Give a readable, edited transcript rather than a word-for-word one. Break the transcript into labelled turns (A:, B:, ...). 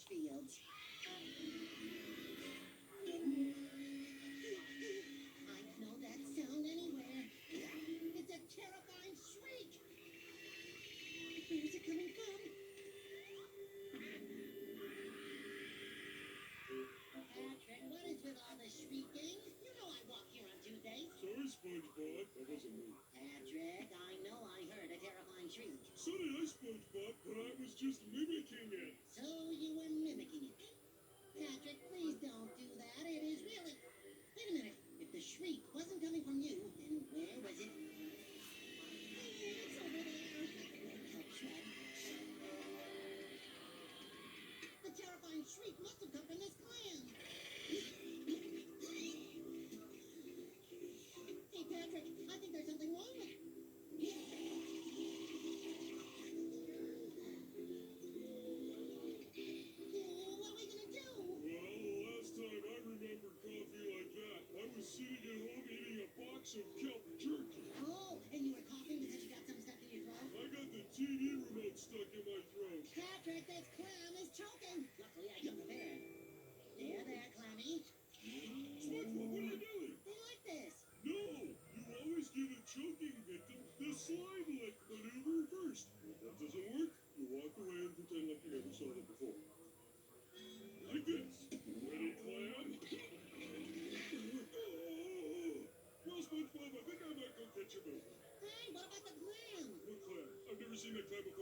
A: fields. I know that sound anywhere. It's a terrifying shriek. Where's it coming from? Patrick, what is with all the shrieking? You know I walk here on Tuesdays.
B: Sorry, SpongeBob. That wasn't me.
A: Patrick, I know I heard a terrifying shriek.
B: So did I, SpongeBob, but I was just mimicking it.
A: So you were mimicking it. Patrick, please don't do that. It is really... Wait a minute. If the shriek wasn't coming from you, then where was it? It's over there. Help, Shred. The terrifying shriek must have come from this clam. Hey, Patrick, I think there's something wrong with it. What are we gonna do?
B: Well, the last time I remembered coffee like that, I was sitting at home eating a box of kelp jerky.
A: Oh, and you were coughing because you got some stuff in your throat?
B: I got the TV remote stuck in my throat.
A: Patrick, this clam is choking. Luckily, I came prepared. There, Clammy.
B: SpongeBob, what are you doing?
A: They like this.
B: No! You always give a choking victim the slime lick maneuver first. If that doesn't work, you walk away and pretend like you never saw it before. Like this. Ready, clam? Well, SpongeBob, I think I might go catch a movie.
A: Hey, what about the clam?
B: What clam? I've never seen that clam before.